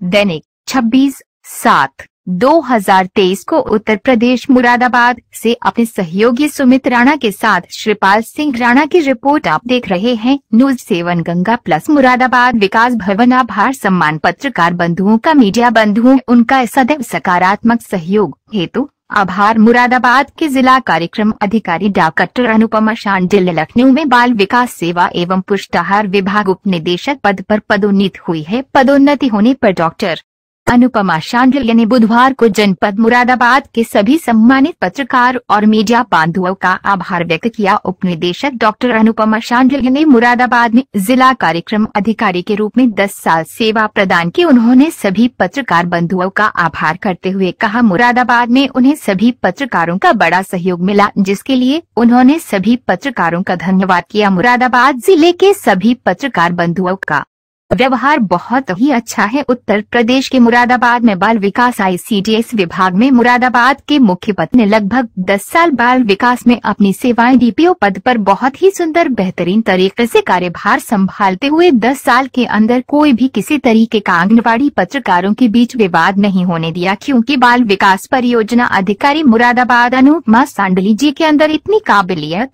दैनिक 26/7/2023 को उत्तर प्रदेश मुरादाबाद से अपने सहयोगी सुमित राणा के साथ श्रीपाल सिंह राणा की रिपोर्ट आप देख रहे हैं। न्यूज 7 गंगा प्लस मुरादाबाद विकास भवन आभार सम्मान पत्रकार बंधुओं का मीडिया बंधुओं उनका सदैव सकारात्मक सहयोग हेतु आभार। मुरादाबाद के जिला कार्यक्रम अधिकारी डॉक्टर अनुपमा शांडिल्य लखनऊ में बाल विकास सेवा एवं पुष्टाहार विभाग उप निदेशक पद पर पदोन्नति हुई है। पदोन्नति होने पर डॉक्टर अनुपमा शांडिल्य ने बुधवार को जनपद मुरादाबाद के सभी सम्मानित पत्रकार और मीडिया बांधुओं का आभार व्यक्त किया। उप निदेशक डॉक्टर अनुपमा शांडिल्य ने मुरादाबाद में जिला कार्यक्रम अधिकारी के रूप में 10 साल सेवा प्रदान की। उन्होंने सभी पत्रकार बंधुओं का आभार करते हुए कहा, मुरादाबाद में उन्हें सभी पत्रकारों का बड़ा सहयोग मिला, जिसके लिए उन्होंने सभी पत्रकारों का धन्यवाद किया। मुरादाबाद जिले के सभी पत्रकार बंधुओं का व्यवहार बहुत ही अच्छा है। उत्तर प्रदेश के मुरादाबाद में बाल विकास ICDS विभाग में मुरादाबाद के मुख्य पद ने लगभग 10 साल बाल विकास में अपनी सेवाएं DPO पद पर बहुत ही सुंदर बेहतरीन तरीके से कार्यभार संभालते हुए 10 साल के अंदर कोई भी किसी तरीके का आंगनबाड़ी पत्रकारों के बीच विवाद नहीं होने दिया, क्योंकि बाल विकास परियोजना अधिकारी मुरादाबाद अनुपमा शांडिल्य जी के अंदर इतनी काबिलियत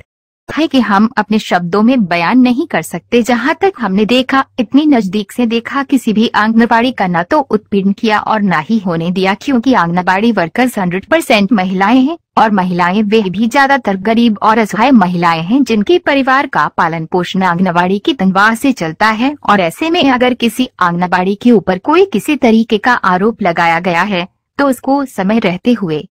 है कि हम अपने शब्दों में बयान नहीं कर सकते। जहां तक हमने देखा, इतनी नजदीक से देखा, किसी भी आंगनबाड़ी का न तो उत्पीड़न किया और न ही होने दिया, क्योंकि आंगनबाड़ी वर्कर्स 100% महिलाएं हैं और महिलाएं वे भी ज्यादातर गरीब और असहाय महिलाएं हैं जिनके परिवार का पालन पोषण आंगनबाड़ी की तनख्वाह से चलता है। और ऐसे में अगर किसी आंगनबाड़ी के ऊपर कोई किसी तरीके का आरोप लगाया गया है तो उसको समय रहते हुए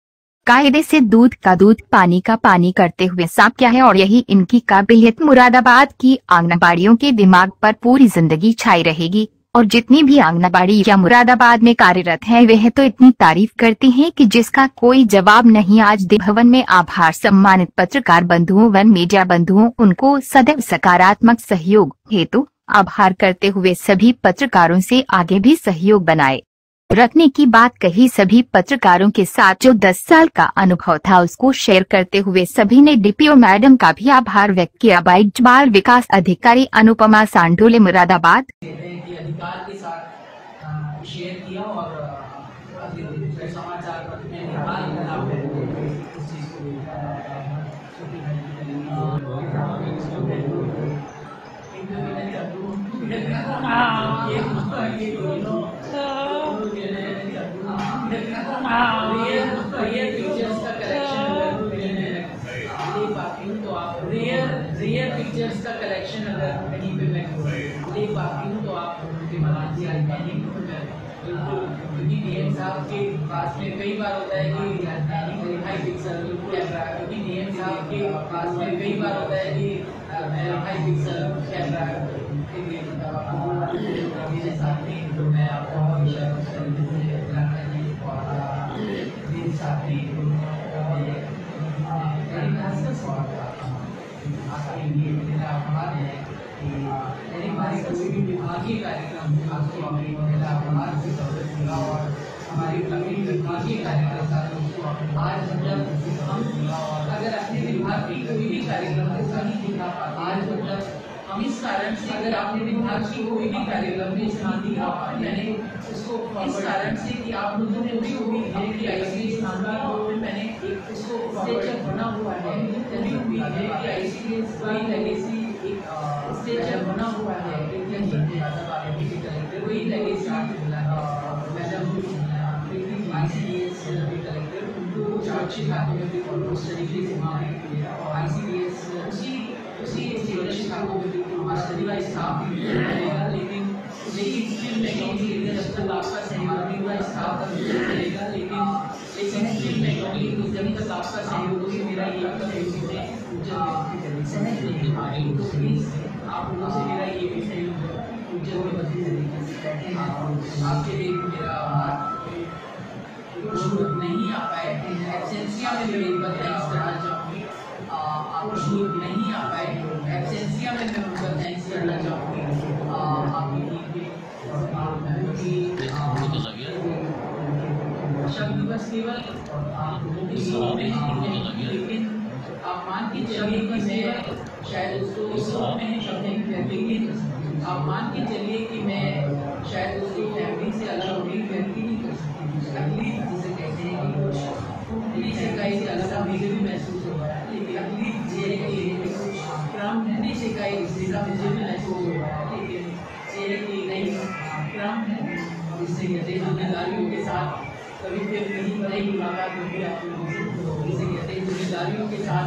कायदे से दूध का दूध पानी का पानी करते हुए साफ किया है। और यही इनकी काबिलियत मुरादाबाद की आंगनबाड़ियों के दिमाग पर पूरी जिंदगी छाई रहेगी। और जितनी भी आंगनबाड़ी या मुरादाबाद में कार्यरत है वह तो इतनी तारीफ करती हैं कि जिसका कोई जवाब नहीं। आज भवन में आभार सम्मानित पत्रकार बंधुओं व मीडिया बंधुओं उनको सदैव सकारात्मक सहयोग हेतु आभार करते हुए सभी पत्रकारों से आगे भी सहयोग बनाए रखने की बात कही। सभी पत्रकारों के साथ जो 10 साल का अनुभव था उसको शेयर करते हुए सभी ने DPO मैडम का भी आभार व्यक्त किया। बाल विकास अधिकारी अनुपमा शांडिल्य मुरादाबाद अधिकार के साथ शेयर किया और समाचार पत्र में रियल पिक्चर्स का कलेक्शन अगर कहीं पे मैं ले पाती हूँ तो आप उनके मनान से बिल्कुल, क्योंकि DM साहब के पास में कई बार होता है कि हाई पिक्सल कैमरा, क्योंकि DM साहब के पास में कई बार होता है कि हाई पिक्सल कैमरा मेरे साथ नहीं, तो मैं आपको मेरे साथ नहीं विभागीय कार्यक्रम और हमारी विभागीय कार्यक्रम आज मतलब हम अगर अपने विभाग की कोई भी कार्यक्रम नहीं दिखा पाते, आज मतलब हम इस कारण से अगर अपने विभाग की कोई भी कार्यक्रम में स्थान दिखा पाते, मैंने उसको इस कारण से कि आप लोगों ने भी उम्मीद है कि ICDS स्थान मैंने इसको स्ट्रक्चर बना हुआ है, तभी उम्मीद है कि ICDS वही लेगेसी एक स्ट्रक्चर बना हुआ है, वही लेगेसी मैडम ICDS कलेक्टर उनको सुरक्षित हाथों में बिल्कुल उस तरीके से ICDS उसी सुरक्षित हाथों में बिल्कुल तरीका स्टाफ रहेगा, लेकिन जब तक आपका सहयोगी हुआ स्टाफ रहेगा, लेकिन जब तक आपका सहयोग होगी मेरा ये तो प्लीज आप लोगों से मेरा ये भी सहयोग उज्जवल में बदली तरीके से आपके लिए मेरा नहीं आ पाए एब्सेंसिया में मैं एक बार थैंक्स करना चाहूँगी। आप नहीं आ पाए एब्सेंसिया में मैं उनका थैंक्स करना चाहूँगी। शब्द बस केवल आप लोगों की लेकिन आप मान के चलिए कि मैं शायद उसको शब्द नहीं, लेकिन आप मान के चलिए कि मैं शायद उसकी फैमिली से अलग होगी, व्यक्ति नहीं कर सकती, अगली जिसे कहते हैं कि कुछ अपनी शिकाई से अलग मुझे भी महसूस हो रहा है, लेकिन अगली ये क्रम अपनी शिकाई रिश्ते का मुझे भी महसूस हो रहा है, लेकिन ये कि नहीं क्रम है जिससे कहते हैं जिम्मेदारियों के साथ कभी फिर कहीं पर एक मुलाकात होगी आप लोगों से, जिसे कहते हैं जिम्मेदारियों के साथ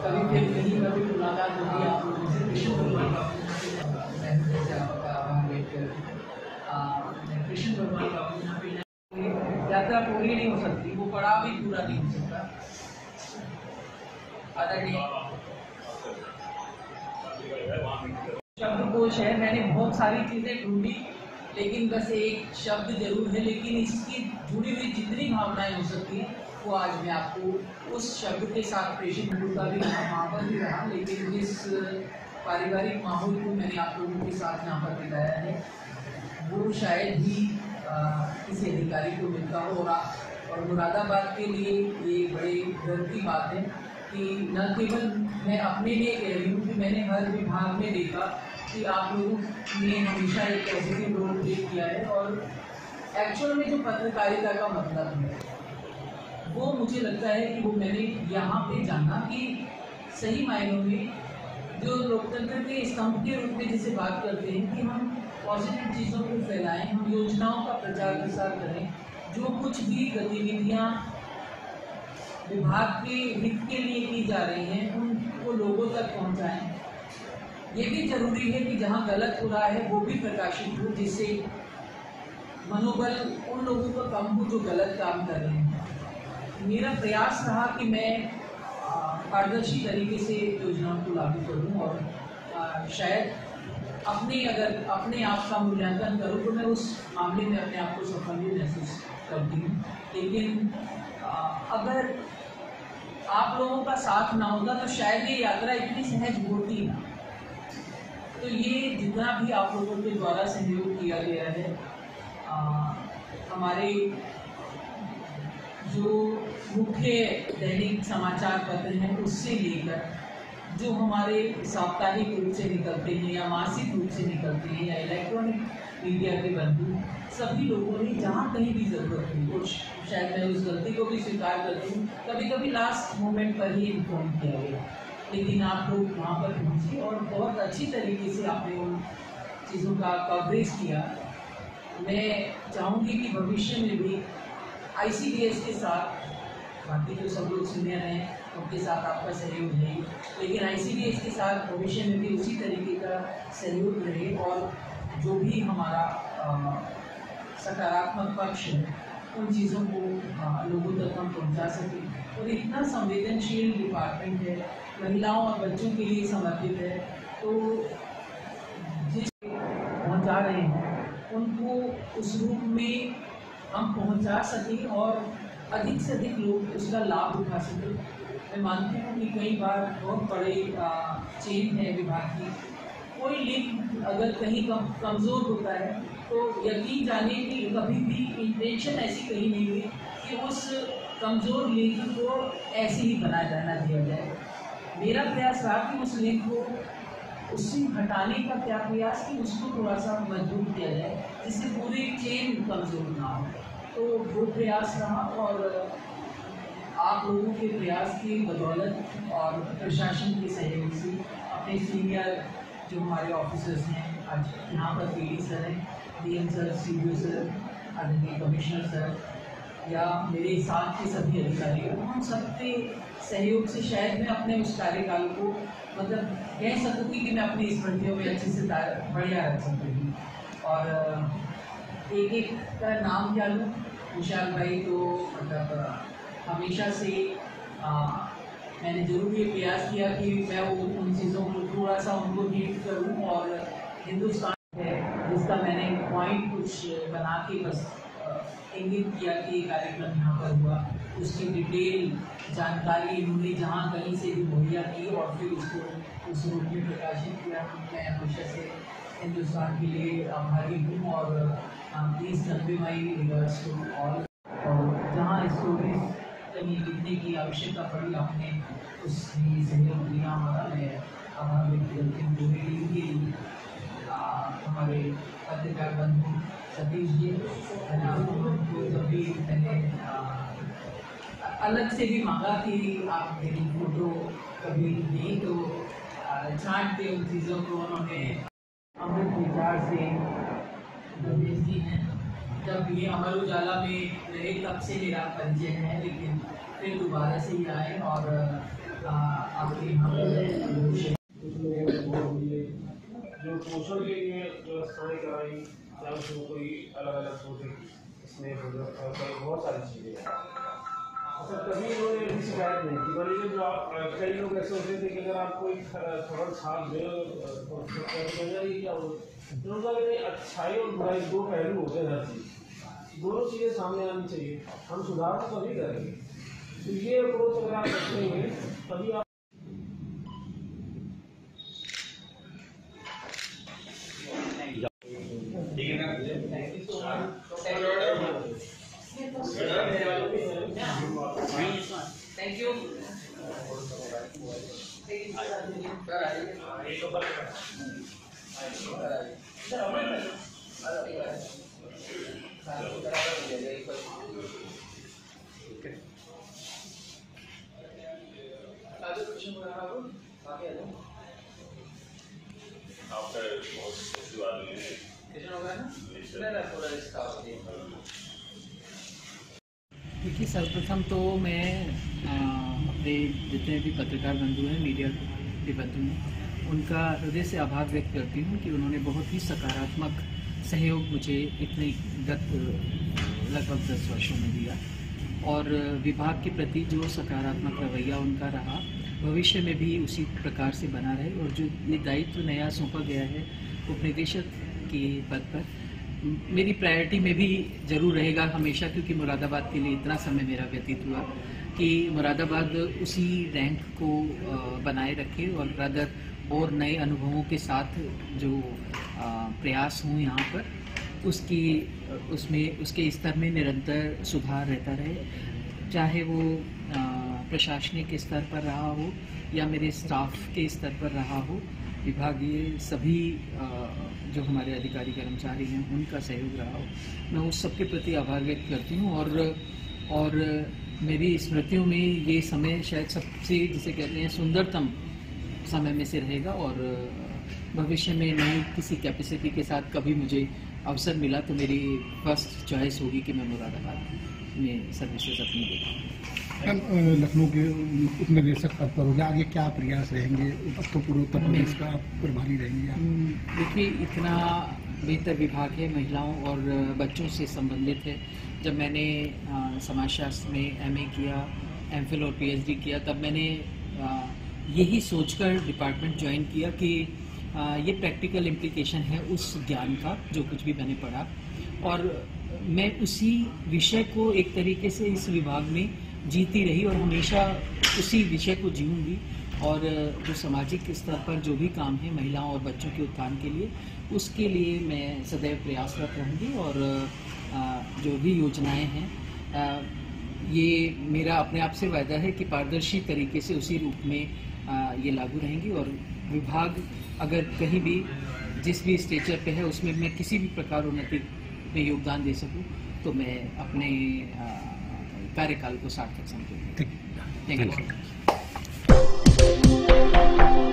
कभी फिर कहीं पर भी मुलाकात होगी आप लोगों से। कृष्ण भगवान का कृष्ण भगवान का अपना यात्रा पूरी नहीं हो सकती, वो पड़ाव भी पूरा नहीं हो सकता। आदरणीय शब्दकोश है, मैंने बहुत सारी चीज़ें ढूंढी, लेकिन बस एक शब्द जरूर है, लेकिन इसकी जुड़ी हुई जितनी भावनाएं हो सकती हैं वो आज मैं आपको उस शब्द के साथ प्रेषित का भी माहौल भी रहा, लेकिन जिस पारिवारिक माहौल को मैंने आप लोगों के साथ यहाँ पर दिखाया है वो शायद ही किसी अधिकारी को मिलता हो। और मुरादाबाद के लिए ये बड़े गर्व की बात है कि न केवल मैं अपने लिए कह रही हूँ कि मैंने हर विभाग में देखा कि आप लोगों ने हमेशा एक पॉजिटिव रोल प्ले किया है, और एक्चुअल में जो पत्रकारिता का मतलब है वो मुझे लगता है कि वो मैंने यहाँ पे जाना कि सही मायनों में जो लोकतंत्र के स्तंभ के रूप में जिसे बात करते हैं कि हम पॉजिटिव चीज़ों को फैलाएं, हम योजनाओं का प्रचार प्रसार करें, जो कुछ भी गतिविधियाँ विभाग के हित के लिए की जा रही हैं उनको लोगों तक पहुँचाएं। ये भी जरूरी है कि जहाँ गलत हो रहा है वो भी प्रकाशित हो, जिससे मनोबल उन लोगों का कम हो जो गलत काम कर रहे हैं। मेरा प्रयास रहा कि मैं पारदर्शी तरीके से योजनाओं को लागू करूं, और शायद अगर अपने आप का मूल्यांकन करूं तो मैं उस मामले में अपने आप को सफल भी महसूस करती हूँ। लेकिन अगर आप लोगों का साथ ना होता तो शायद ये यात्रा इतनी सहज होती ना। तो ये जितना भी आप लोगों के द्वारा सहयोग किया गया है, हमारे जो मुख्य दैनिक समाचार पत्र हैं उससे लेकर जो हमारे साप्ताहिक रूप से निकलते हैं या मासिक रूप से निकलते हैं या इलेक्ट्रॉनिक मीडिया के बंधु, सभी लोगों ने जहाँ कहीं भी ज़रूरत हुई, और शायद मैं उस गलती को भी स्वीकार करती हूँ, कभी कभी लास्ट मोमेंट पर ही इन्फॉर्म किया गया, लेकिन आप लोग वहाँ पर पहुँचे और बहुत अच्छी तरीके से आपने उन चीज़ों का कवरेज किया। मैं चाहूँगी कि भविष्य में भी ICDS के साथ, बाकी जो सब लोग सीनियर हैं उनके साथ आपका सहयोग है, लेकिन ICDS के साथ भविष्य में भी उसी तरीके का सहयोग रहे, और जो भी हमारा सकारात्मक पक्ष है उन चीज़ों को लोगों तक हम पहुँचा सकें। और इतना संवेदनशील डिपार्टमेंट है, महिलाओं और बच्चों के लिए समर्पित है, तो जिस पहुँचा रहे हैं उनको उस रूप में हम पहुँचा सकें और अधिक से अधिक लोग उसका लाभ उठा सकें। मैं मानती हूँ कि कई बार बहुत बड़े चेन है विभाग की, कोई लिंक अगर कहीं कमज़ोर होता है तो यकीन जाने कि कभी भी इंटेंशन ऐसी कहीं नहीं हुई कि उस कमज़ोर लिंक को ऐसे ही बनाया जाना दिया जाए। मेरा प्रयास रहा कि उस लिंक को उससे हटाने का क्या प्रयास कि उसको थोड़ा सा मजबूत किया जाए जिससे पूरी चेन कमज़ोर ना हो, तो वो प्रयास रहा। और आप लोगों के प्रयास की बदौलत और प्रशासन के सहयोग से अपने सीनियर जो हमारे ऑफिसर्स हैं, आज यहाँ पर PD सर हैं, DM सर, CDO सर, आदरणीय कमिश्नर सर, या मेरे साथ के सभी अधिकारी, हम सबके सहयोग से शायद मैं अपने उस कार्यकाल को मतलब कह सकूँगी कि मैं अपनी स्मृतियों में अच्छे से बढ़िया रख सकूँगी। और एक एक का नाम क्या लूँ, विशाल भाई तो मतलब हमेशा से मैंने ज़रूर ये प्रयास किया कि मैं उन चीज़ों को थोड़ा सा उनको हीट करूँ, और हिंदुस्तान है जिसका मैंने पॉइंट कुछ बना के बस इंगित किया कि ये कार्यक्रम यहाँ पर हुआ, उसकी डिटेल जानकारी इन्होंने जहाँ कहीं से भी मुहैया की और फिर उसको उस रूप में प्रकाशित किया। मैं हमेशा से हिंदुस्तान के लिए आभारी हूँ, और please convey my regards to all. और जहाँ स्टोरीज कहीं लिखने की आवश्यकता पड़ी आपने उसमें सहयोग दिया हमारा, मैं आभार व्यक्त करती हूँ। सतीश जी है ना, उनको कभी मैंने अलग से भी मांगा कि आप मेरी फोटो कभी नहीं तो छांट के उन चीज़ों को उन्होंने अमृत विचार से रमेश जी हैं। जब ये अमर उजाला में रहे तब से मेरा परिचय है, लेकिन फिर दोबारा से ही आए और आपके जो पोषण के लिए व्यवस्थाएँ कराई, या उसमें कोई अलग अलग छोटे इसमें बहुत सारी चीज़ें। अच्छा, कभी उन्होंने ऐसी शिकायत नहीं की। मान लीजिए जो आप कई लोग ऐसे होते थे कि अगर आप कोई खबर छाप दें तो क्या होगा कि अच्छाई और बुराई दो पहलू होते हैं हर चीज़, दोनों चीज़ें सामने आनी चाहिए। हम सुधार तो तभी करेंगे, तो ये अप्रोच अगर आप रखेंगे तभी आप थैंक यू। देखिए, सर्वप्रथम तो मैं अपने जितने भी पत्रकार बंधु हैं, मीडिया के बंधु हैं, उनका हृदय से आभार व्यक्त करती हूँ कि उन्होंने बहुत ही सकारात्मक सहयोग मुझे इतने गत लगभग 10 वर्षों में दिया, और विभाग के प्रति जो सकारात्मक रवैया उनका रहा भविष्य में भी उसी प्रकार से बना रहे। और जो ये दायित्व नया सौंपा गया है उपनिदेशक के पद पर, मेरी प्रायोरिटी में भी जरूर रहेगा हमेशा, क्योंकि मुरादाबाद के लिए इतना समय मेरा व्यतीत हुआ कि मुरादाबाद उसी रैंक को बनाए रखे और रादर और नए अनुभवों के साथ जो प्रयास हों यहाँ पर उसके स्तर में निरंतर सुधार रहता रहे, चाहे वो प्रशासनिक स्तर पर रहा हो या मेरे स्टाफ के स्तर पर रहा हो। विभागीय सभी जो हमारे अधिकारी कर्मचारी हैं उनका सहयोग रहा हो, मैं उस सब के प्रति आभार व्यक्त करती हूँ। और मेरी स्मृतियों में ये समय शायद सबसे जिसे कहते हैं सुंदरतम समय में से रहेगा, और भविष्य में नई किसी कैपेसिटी के साथ कभी मुझे अवसर मिला तो मेरी फर्स्ट चॉइस होगी कि मैं मुरादाबाद में सर्विसेज अपनी देखूँ। लखनऊ के उपनिदेशक पद पर होगा, आगे क्या प्रयास रहेंगे? अब तो पूर्व उत्तर प्रदेश का प्रभारी रहेंगे। देखिए, इतना बेहतर विभाग है, महिलाओं और बच्चों से संबंधित है। जब मैंने समाजशास्त्र में MA किया, MPhil और PhD किया, तब मैंने यही सोचकर डिपार्टमेंट ज्वाइन किया कि ये प्रैक्टिकल इम्प्लीकेशन है उस ज्ञान का जो कुछ भी मैंने पढ़ा, और मैं उसी विषय को एक तरीके से इस विभाग में जीती रही और हमेशा उसी विषय को जीऊँगी। और जो सामाजिक स्तर पर जो भी काम है महिलाओं और बच्चों के उत्थान के लिए, उसके लिए मैं सदैव प्रयासरत रहूँगी। और जो भी योजनाएं हैं, ये मेरा अपने आप से वायदा है कि पारदर्शी तरीके से उसी रूप में ये लागू रहेंगी। और विभाग अगर कहीं भी जिस भी स्टेचर पे है उसमें मैं किसी भी प्रकार उन्नति में योगदान दे सकूं तो मैं अपने कार्यकाल को सार्थक समझूंगा। Thank you.